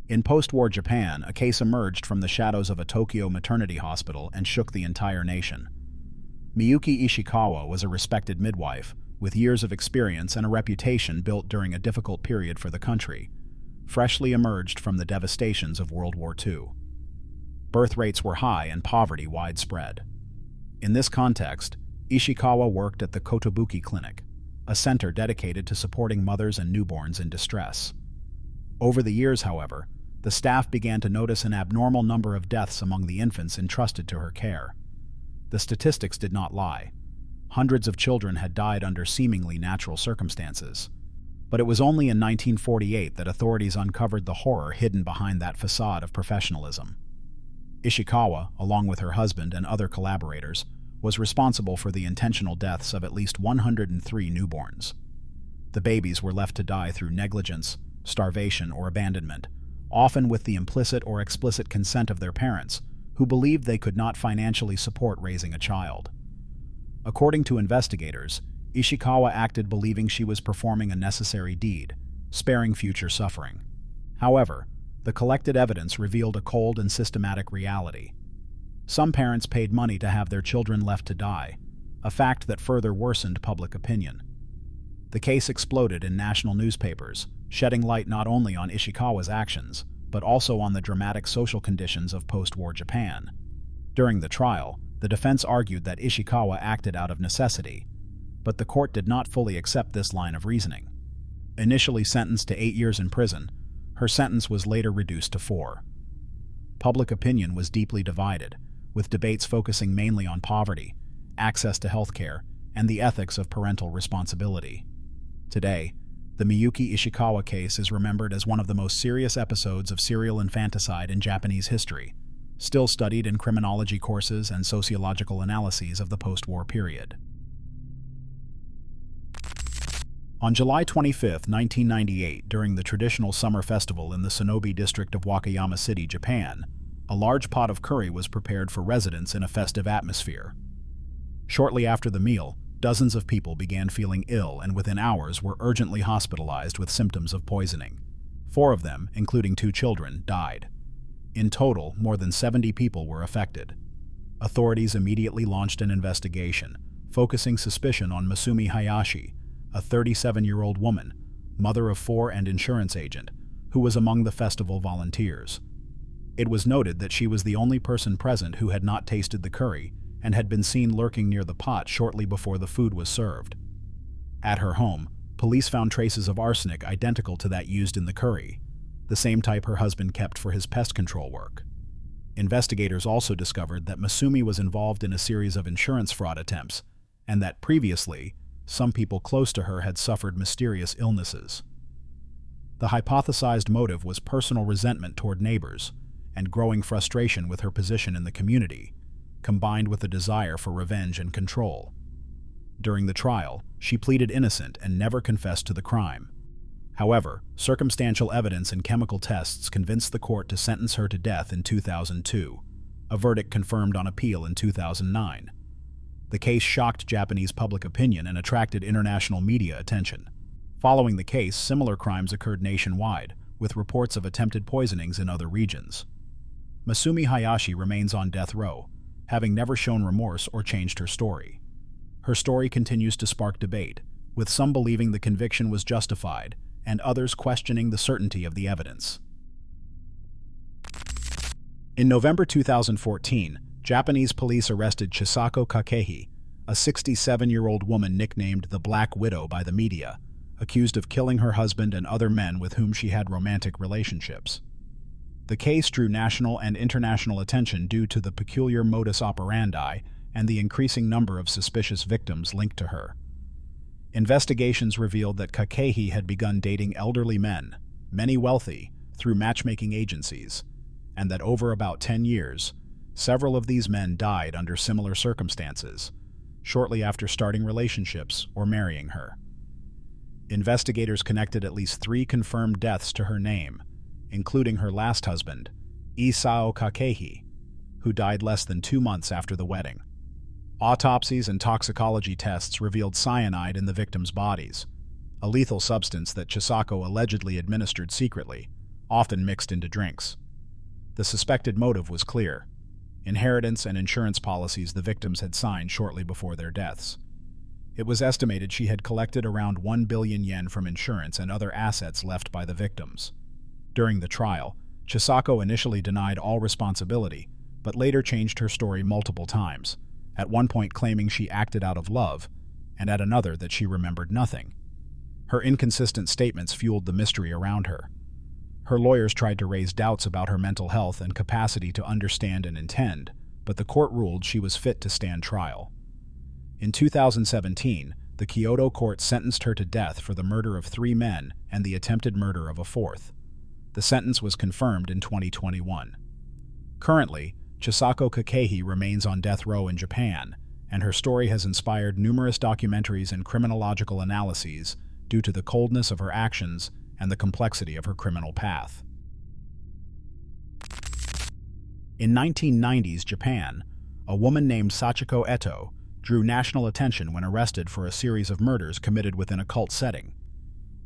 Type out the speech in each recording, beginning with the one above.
In post-war Japan, a case emerged from the shadows of a Tokyo maternity hospital and shook the entire nation. Miyuki Ishiawa was a respected midwife, with years of experience and a reputation built during a difficult period for the country, freshly emerged from the devastations of World War II. Birth rates were high and poverty widespread. In this context, Ishiawa worked at the Kotobuki Clinic, a center dedicated to supporting mothers and newborns in distress. Over the years, however, the staff began to notice an abnormal number of deaths among the infants entrusted to her care. The statistics did not lie. Hundreds of children had died under seemingly natural circumstances. But it was only in 1948 that authorities uncovered the horror hidden behind that facade of professionalism. Ishiawa, along with her husband and other collaborators, was responsible for the intentional deaths of at least 103 newborns. The babies were left to die through negligence, starvation, or abandonment, often with the implicit or explicit consent of their parents, who believed they could not financially support raising a child. According to investigators, Ishiawa acted believing she was performing a necessary deed, sparing future suffering. However, the collected evidence revealed a cold and systematic reality. Some parents paid money to have their children left to die, a fact that further worsened public opinion. The case exploded in national newspapers, shedding light not only on Ishiawa's actions, but also on the dramatic social conditions of post-war Japan. During the trial, the defense argued that Ishiawa acted out of necessity, but the court did not fully accept this line of reasoning. Initially sentenced to 8 years in prison, her sentence was later reduced to 4. Public opinion was deeply divided, with debates focusing mainly on poverty, access to healthcare, and the ethics of parental responsibility. Today, the Miyuki Ishiawa case is remembered as one of the most serious episodes of serial infanticide in Japanese history, still studied in criminology courses and sociological analyses of the post-war period. On July 25, 1998, during the traditional summer festival in the Sonobe district of Wakayama City, Japan, a large pot of curry was prepared for residents in a festive atmosphere. Shortly after the meal, dozens of people began feeling ill and within hours were urgently hospitalized with symptoms of poisoning. 4 of them, including 2 children, died. In total, more than 70 people were affected. Authorities immediately launched an investigation, focusing suspicion on Msumi Hayashi, a 37-year-old woman, mother of 4 and insurance agent, who was among the festival volunteers. It was noted that she was the only person present who had not tasted the curry and had been seen lurking near the pot shortly before the food was served. At her home, police found traces of arsenic identical to that used in the curry, the same type her husband kept for his pest control work. Investigators also discovered that Msumi was involved in a series of insurance fraud attempts, and that previously, some people close to her had suffered mysterious illnesses. The hypothesized motive was personal resentment toward neighbors and growing frustration with her position in the community, combined with a desire for revenge and control. During the trial, she pleaded innocent and never confessed to the crime. However, circumstantial evidence and chemical tests convinced the court to sentence her to death in 2002, a verdict confirmed on appeal in 2009. The case shocked Japanese public opinion and attracted international media attention. Following the case, similar crimes occurred nationwide, with reports of attempted poisonings in other regions. Msumi Hayashi remains on death row, having never shown remorse or changed her story. Her story continues to spark debate, with some believing the conviction was justified and others questioning the certainty of the evidence. In November 2014, Japanese police arrested Chisako Kakehi, a 67-year-old woman nicknamed the Black Widow by the media, accused of killing her husband and other men with whom she had romantic relationships. The case drew national and international attention due to the peculiar modus operandi and the increasing number of suspicious victims linked to her. Investigations revealed that Kakehi had begun dating elderly men, many wealthy, through matchmaking agencies, and that over about 10 years, several of these men died under similar circumstances, shortly after starting relationships or marrying her. Investigators connected at least 3 confirmed deaths to her name, including her last husband, Chisako Kakehi, who died less than 2 months after the wedding. Autopsies and toxicology tests revealed cyanide in the victims' bodies, a lethal substance that Chisako allegedly administered secretly, often mixed into drinks. The suspected motive was clear: inheritance and insurance policies the victims had signed shortly before their deaths. It was estimated she had collected around 1 billion yen from insurance and other assets left by the victims. During the trial, Chisako initially denied all responsibility, but later changed her story multiple times, at one point claiming she acted out of love, and at another that she remembered nothing. Her inconsistent statements fueled the mystery around her. Her lawyers tried to raise doubts about her mental health and capacity to understand and intend, but the court ruled she was fit to stand trial. In 2017, the Kyoto court sentenced her to death for the murder of 3 men and the attempted murder of a 4th. The sentence was confirmed in 2021. Currently, Chisako Kakehi remains on death row in Japan, and her story has inspired numerous documentaries and criminological analyses due to the coldness of her actions and the complexity of her criminal path. In 1990s Japan, a woman named Sachiko Etto drew national attention when arrested for a series of murders committed within a cult setting.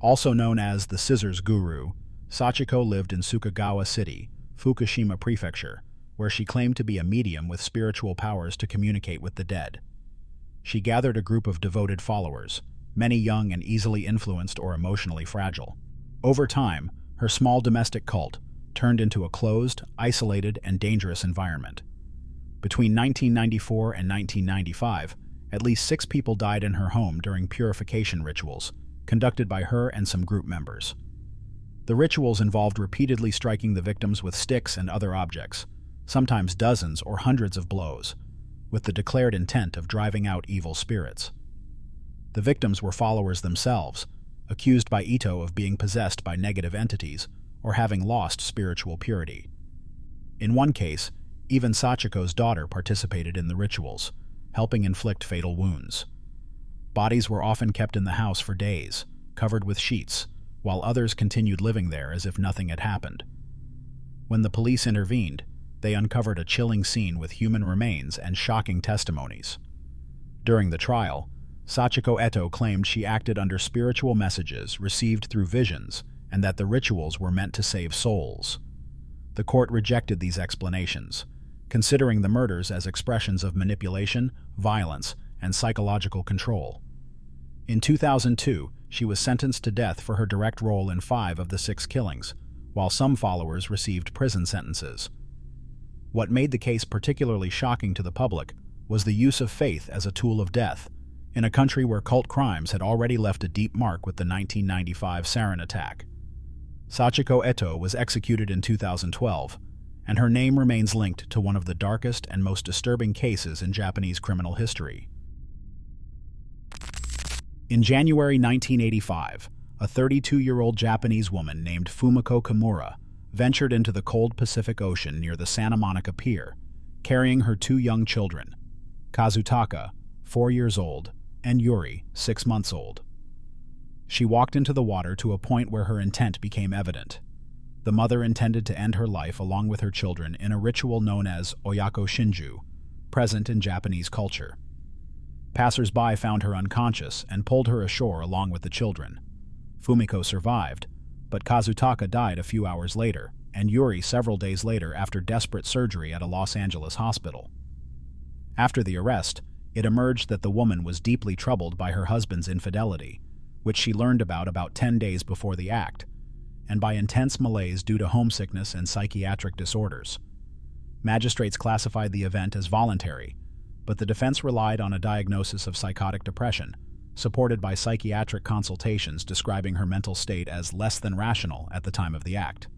Also known as the Scissors Guru, Sachiko lived in Sukagawa City, Fukushima Prefecture, where she claimed to be a medium with spiritual powers to communicate with the dead. She gathered a group of devoted followers, many young and easily influenced or emotionally fragile. Over time, her small domestic cult turned into a closed, isolated, and dangerous environment. Between 1994 and 1995, at least 6 people died in her home during purification rituals, conducted by her and some group members. The rituals involved repeatedly striking the victims with sticks and other objects, sometimes dozens or hundreds of blows, with the declared intent of driving out evil spirits. The victims were followers themselves, accused by Etto of being possessed by negative entities or having lost spiritual purity. In one case, even Sachiko's daughter participated in the rituals, helping inflict fatal wounds. Bodies were often kept in the house for days, covered with sheets, while others continued living there as if nothing had happened. When the police intervened, they uncovered a chilling scene with human remains and shocking testimonies. During the trial, Sachiko Etto claimed she acted under spiritual messages received through visions and that the rituals were meant to save souls. The court rejected these explanations, considering the murders as expressions of manipulation, violence, and psychological control. In 2002, she was sentenced to death for her direct role in 5 of the 6 killings, while some followers received prison sentences. What made the case particularly shocking to the public was the use of faith as a tool of death, in a country where cult crimes had already left a deep mark with the 1995 sarin attack. Sachiko Etto was executed in 2012, and her name remains linked to one of the darkest and most disturbing cases in Japanese criminal history. In January 1985, a 32-year-old Japanese woman named Fumiko Kamura ventured into the cold Pacific Ocean near the Santa Monica Pier, carrying her 2 young children, Kazutaka, 4 years old, and Yuri, 6 months old. She walked into the water to a point where her intent became evident. The mother intended to end her life along with her children in a ritual known as Oyako Shinju, present in Japanese culture. Passers-by found her unconscious and pulled her ashore along with the children. Fumiko survived, but Kazutaka died a few hours later, and Yuri several days later after desperate surgery at a Los Angeles hospital. After the arrest, it emerged that the woman was deeply troubled by her husband's infidelity, which she learned about 10 days before the act, and by intense malaise due to homesickness and psychiatric disorders. Magistrates classified the event as voluntary, but the defense relied on a diagnosis of psychotic depression, supported by psychiatric consultations describing her mental state as less than rational at the time of the act.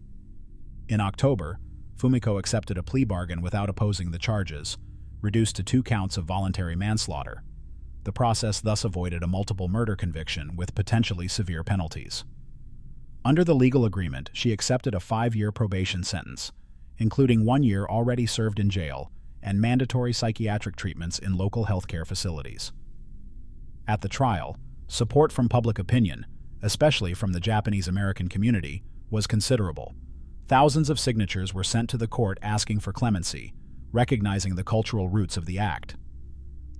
In October, Fumiko accepted a plea bargain without opposing the charges, reduced to 2 counts of voluntary manslaughter. The process thus avoided a multiple murder conviction with potentially severe penalties. Under the legal agreement, she accepted a 5-year probation sentence, including 1 year already served in jail and mandatory psychiatric treatments in local healthcare facilities. At the trial, support from public opinion, especially from the Japanese American community, was considerable. Thousands of signatures were sent to the court asking for clemency, recognizing the cultural roots of the act.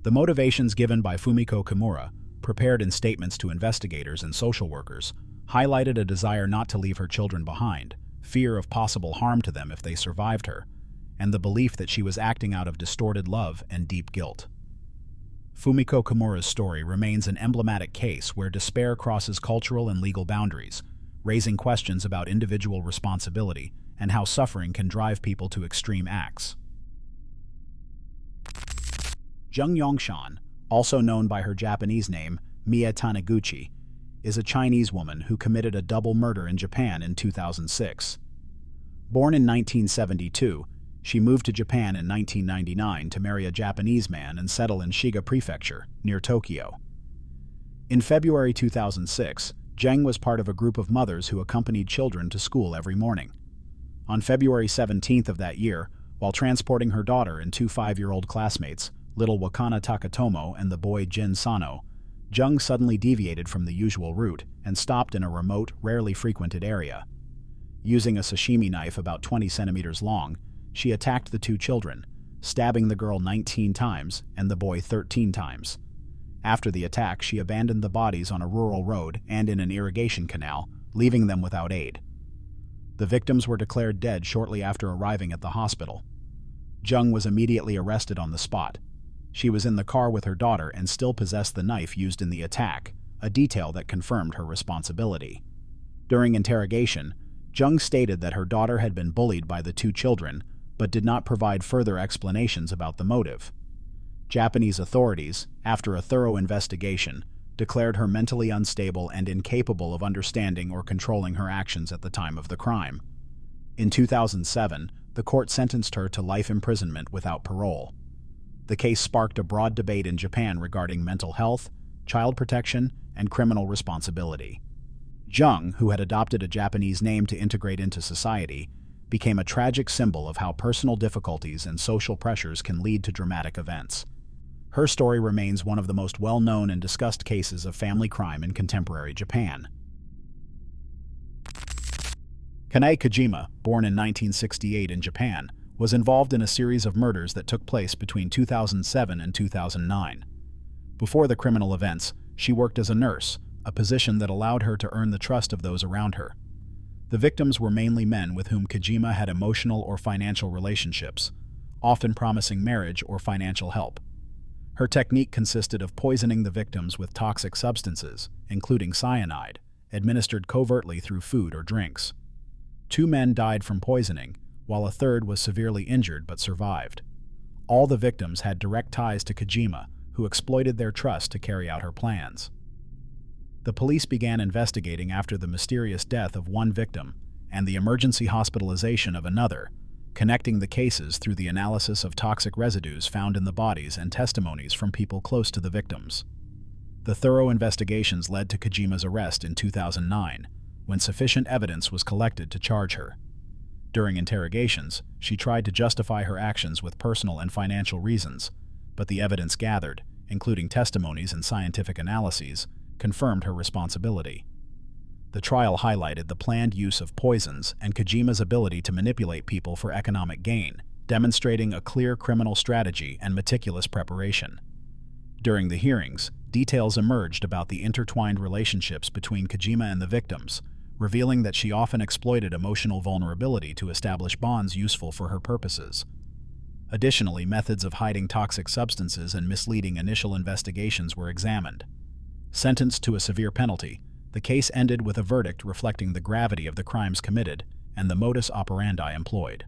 The motivations given by Fumiko Kamura, prepared in statements to investigators and social workers, highlighted a desire not to leave her children behind, fear of possible harm to them if they survived her, and the belief that she was acting out of distorted love and deep guilt. Fumiko Kamura's story remains an emblematic case where despair crosses cultural and legal boundaries, raising questions about individual responsibility and how suffering can drive people to extreme acts. Jung Shan, also known by her Japanese name, Mie Taniguchi, is a Chinese woman who committed a double murder in Japan in 2006. Born in 1972, she moved to Japan in 1999 to marry a Japanese man and settle in Shiga Prefecture, near Tokyo. In February 2006, Jung was part of a group of mothers who accompanied children to school every morning. On February 17th of that year, while transporting her daughter and two 5-year-old classmates, little Wakana Takatomo and the boy Jin Sano, Jung suddenly deviated from the usual route and stopped in a remote, rarely frequented area. Using a sashimi knife about 20 centimeters long, she attacked the two children, stabbing the girl 19 times and the boy 13 times. After the attack, she abandoned the bodies on a rural road and in an irrigation canal, leaving them without aid. The victims were declared dead shortly after arriving at the hospital. Jung was immediately arrested on the spot. She was in the car with her daughter and still possessed the knife used in the attack, a detail that confirmed her responsibility. During interrogation, Jung stated that her daughter had been bullied by the two children, but did not provide further explanations about the motive. Japanese authorities, after a thorough investigation, declared her mentally unstable and incapable of understanding or controlling her actions at the time of the crime. In 2007, the court sentenced her to life imprisonment without parole. The case sparked a broad debate in Japan regarding mental health, child protection, and criminal responsibility. Jung, who had adopted a Japanese name to integrate into society, became a tragic symbol of how personal difficulties and social pressures can lead to dramatic events. Her story remains one of the most well-known and discussed cases of family crime in contemporary Japan. Kane Kajjima, born in 1968 in Japan, was involved in a series of murders that took place between 2007 and 2009. Before the criminal events, she worked as a nurse, a position that allowed her to earn the trust of those around her. The victims were mainly men with whom Kajjima had emotional or financial relationships, often promising marriage or financial help. Her technique consisted of poisoning the victims with toxic substances, including cyanide, administered covertly through food or drinks. 2 men died from poisoning, while a third was severely injured but survived. All the victims had direct ties to Kajjima, who exploited their trust to carry out her plans. The police began investigating after the mysterious death of one victim and the emergency hospitalization of another, connecting the cases through the analysis of toxic residues found in the bodies and testimonies from people close to the victims. The thorough investigations led to Kajjima's arrest in 2009, when sufficient evidence was collected to charge her. During interrogations, she tried to justify her actions with personal and financial reasons, but the evidence gathered, including testimonies and scientific analyses, confirmed her responsibility. The trial highlighted the planned use of poisons and Kajjima's ability to manipulate people for economic gain, demonstrating a clear criminal strategy and meticulous preparation. During the hearings, details emerged about the intertwined relationships between Kajjima and the victims, revealing that she often exploited emotional vulnerability to establish bonds useful for her purposes. Additionally, methods of hiding toxic substances and misleading initial investigations were examined. Sentenced to a severe penalty, the case ended with a verdict reflecting the gravity of the crimes committed and the modus operandi employed.